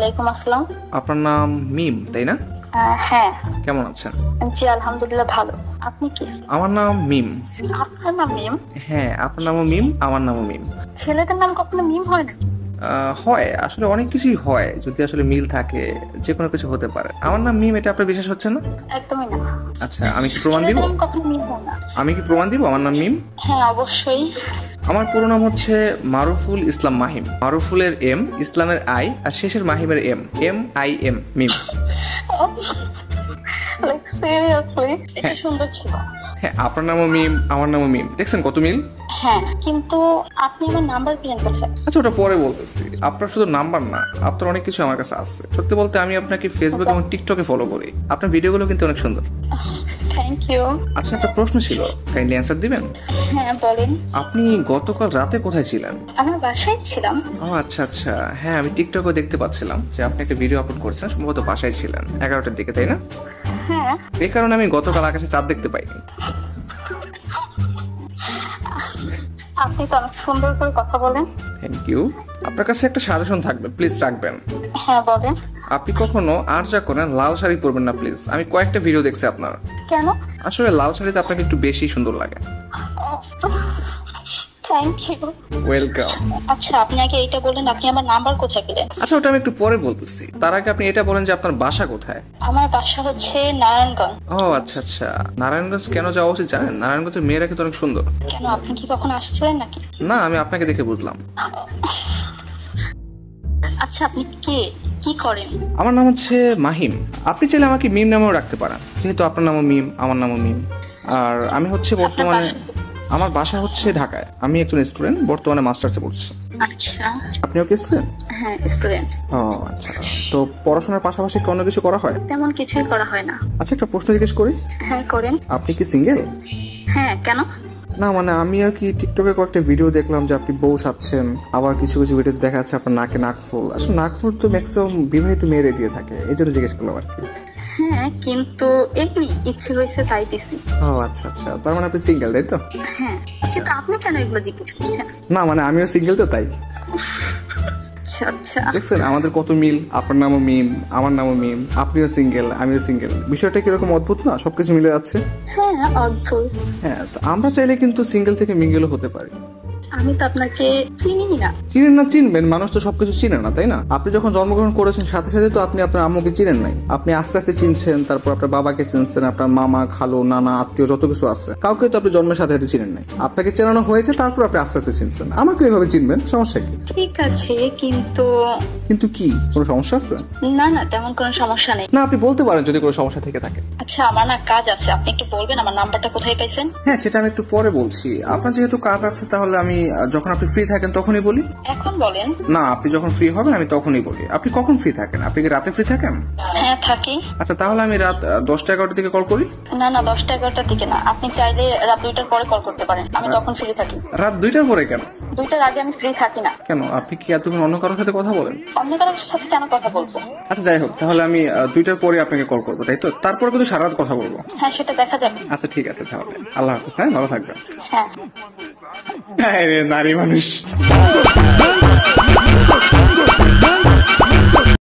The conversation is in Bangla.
ওয়ালাইকুম আসসালাম। আপনার নাম মিম, তাই না? হ্যাঁ। কেমন আছেন? জি আলহামদুলিল্লাহ ভালো। আপনি কি? আমার নাম মিম। আপনার নাম মিম? হ্যাঁ, আপনার নামও মিম, আমার নামও মিম। ছেলেদের নাম কখনো মিম হয় নাকি? হয়, আসলে অনেক কিছুই হয়, যদি আসলে মিল থাকে যে কোনো কিছু হতে পারে। আমার নাম মিম, এটা আপনার বিশ্বাস হচ্ছে না? একদমই না। আচ্ছা, আমি কি প্রমাণ দিব? ছেলেদের নাম কখনো মিম হয় না। আমি কি প্রমাণ দিব আমার নাম মিম? হ্যাঁ অবশ্যই। আমার পুরো নাম হচ্ছে মারুফুল ইসলাম মাহিম। মারুফুলের এম, ইসলামের আই, আর শেষের মাহিমের এম, MIM, মিম। লাইক সিরিয়াসলি এটা সুন্দর ছিল। হ্যাঁ, আপনার নামও মিম, আমার নামও মিম, দেখছেন কত মিল। হ্যাঁ কিন্তু আপনি আমার নাম্বার পেলেন কোথায়? আচ্ছা, ওটা পরে বলতেছি। আপনার শুধু নাম্বার না, আপনার অনেক কিছু আমার কাছে আছে। সত্যি বলতে আমি আপনাকে ফেসবুক এবং টিকটকে ফলো করি। আপনার ভিডিওগুলো কিন্তু অনেক সুন্দর। Thank you. আচ্ছা, একটা প্রশ্ন ছিল, কাইন্ডলি অ্যান্সার দিবেন? হ্যাঁ বলেন। আপনি গতকাল রাতে কোথায় ছিলেন? আমার বাসায় ছিলাম। ও আচ্ছা আচ্ছা, হ্যাঁ আমি টিকটকে দেখতে পাচ্ছিলাম যে আপনি একটা ভিডিও আপলোড করেছেন, সম্ভবত বাসায় ছিলেন 11টার দিকে, তাই না? হ্যাঁ। এই কারণে আমি গতকাল আকাশে চাঁদ দেখতে পাইনি। আপনি তো অনেক সুন্দর করে কথা বলেন। Thank you. আপনার কাছে একটা সাজেশন থাকবে, প্লিজ রাখবেন। হ্যাঁ বলেন। আপনি কখনো আর যা করেন লাল শাড়ি পরবেন না প্লিজ। আমি কয়েকটা ভিডিও দেখছি আপনার। কেন? আসলে লাল শাড়িতে আপনাকে একটু বেশি সুন্দর লাগে। Thank you. ওয়েলকাম। আচ্ছা আপনি আগে এইটা বলেন, আপনি আমার নাম্বার কোথায় পেলেন? আচ্ছা, ওটা আমি একটু পরে বলতেছি। তার আগে আপনি এটা বলেন যে আপনার বাসা কোথায়? আমার বাসা হচ্ছে নারায়ণগঞ্জ। ও আচ্ছা আচ্ছা, নারায়ণগঞ্জ কেন যাওয়া উচিত জানেন? নারায়ণগঞ্জের মেয়েরা কিন্তু অনেক সুন্দর। কেন, আপনি কি কখনো আসছিলেন নাকি? না, আমি আপনাকে দেখে বুঝলাম। আচ্ছা আপনি কে, কি করেন? আমার নাম হচ্ছে মাহিম। আপনি চাইলে আমাকে মিম নামেও রাখতে পারেন, যেহেতু আপনার নামও মিম, আমার নামও মিম। আর আমি হচ্ছে বর্তমানে, আমার বাসা হচ্ছে ঢাকায়। আমি একজন স্টুডেন্ট, বর্তমানে মাস্টার্সে পড়ছি। আচ্ছা। আপনিও কি স্টুডেন্ট? হ্যাঁ স্টুডেন্ট। ও আচ্ছা, তো পড়াশোনার পাশাপাশি কি অন্য কিছু করা হয়? তেমন কিছুই করা হয় না। আচ্ছা, একটা প্রশ্ন জিজ্ঞেস করি। হ্যাঁ করেন। আপনি কি সিঙ্গেল? হ্যাঁ কেন? না মানে আমি আর কি টিকটকে কয়েকটা ভিডিও দেখলাম যে আপনি বউ সাচ্ছেন, আবার কিছু কিছু ভিডিওতে দেখা যাচ্ছে আপনার নাকে নাকফুল। আসলে নাকফুল তো ম্যাক্সিমাম বিবাহিত মেয়েরে দিয়ে থাকে, এই জন্য জিজ্ঞেস করলাম আর কি। হ্যাঁ কিন্তু এমনি ইচ্ছে হয়েছে তাই দিছি। ও আচ্ছা আচ্ছা, তার মানে আপনি সিঙ্গেল, তাই তো? হ্যাঁ কিন্তু আপনি কেন এগুলো জিজ্ঞেস করছেন? না মানে আমিও সিঙ্গেল তো, তাই। আচ্ছা আচ্ছা। দেখছেন আমাদের কত মিল। আপনার নামও মিম, আমার নামও মিম, আপনিও সিঙ্গেল, আমিও সিঙ্গেল। বিষয়টা কিরকম অদ্ভুত না, সবকিছু মিলে যাচ্ছে। হ্যাঁ অদ্ভুত। হ্যাঁ, তো আমরা চাইলে কিন্তু সিঙ্গেল থেকে মিঙ্গেলও হতে পারি। আমি তো আপনাকে চিনি না। চিনেন না, চিনবেন। মানুষ তো সবকিছু চিনে না, তাই না? আপনি যখন জন্মগ্রহণ করেছেন সাথে সাথে তো আপনি আপনার আম্মুকে চিনেন নাই। আপনি আস্তে আস্তে চিনছেন, তারপর আপনার বাবাকে চিনছেন, আপনার মামা, খালু, নানা, আত্মীয় যত কিছু আছে, কাউকে তো আপনি জন্মের সাথে সাথে চিনেন নাই। আপনাকে চেনানো হয়েছে, তারপর আপনি আস্তে আস্তে চিনছেন। আমাকে এভাবে চিনবেন, সমস্যা কি? ঠিক আছে কিন্তু। কিন্তু কি, কোনো সমস্যা আছে? না না তেমন কোনো সমস্যা নেই। না, আপনি বলতে পারেন যদি কোনো সমস্যা থেকে থাকে। আচ্ছা আমার না কাজ আছে, আপনি একটু বলবেন আমার নাম্বারটা কোথায় পাইছেন? হ্যাঁ, সেটা আমি একটু পরে বলছি। আপনার যেহেতু কাজ আছে, তাহলে আমি যখন আপনি ফ্রি থাকেন তখনই বলি। এখন বলেন। না, আপনি যখন ফ্রি হবেন আমি তখনই বলি। আপনি কখন ফ্রি থাকেন? আপনি কি রাতে ফ্রি থাকেন? হ্যাঁ থাকি। আচ্ছা, তাহলে আমি রাত 10টা 11টার দিকে কল করি। না না 10টা 11টার দিকে না, আপনি চাইলে রাত 2টার পরে কল করতে পারেন, আমি তখন ফ্রি থাকি। রাত 2টার পরে কেন? 2টার আগে আমি ফ্রি থাকি না। কেন, আপনি কি এতক্ষণ অন্য কারোর সাথে কথা বলেন? অন্য কারোর সাথে কেন কথা বলবো? আচ্ছা যাই হোক, তাহলে আমি 2টার পরে আপনাকে কল করবো, তাই তো? তারপরে কিন্তু সারা রাত কথা বলবো। হ্যাঁ সেটা দেখা যাবে। আচ্ছা ঠিক আছে, তাহলে আল্লাহ হাফেজ। হ্যাঁ, ভালো থাকবেন। হ্যাঁ। নারী মানুষ।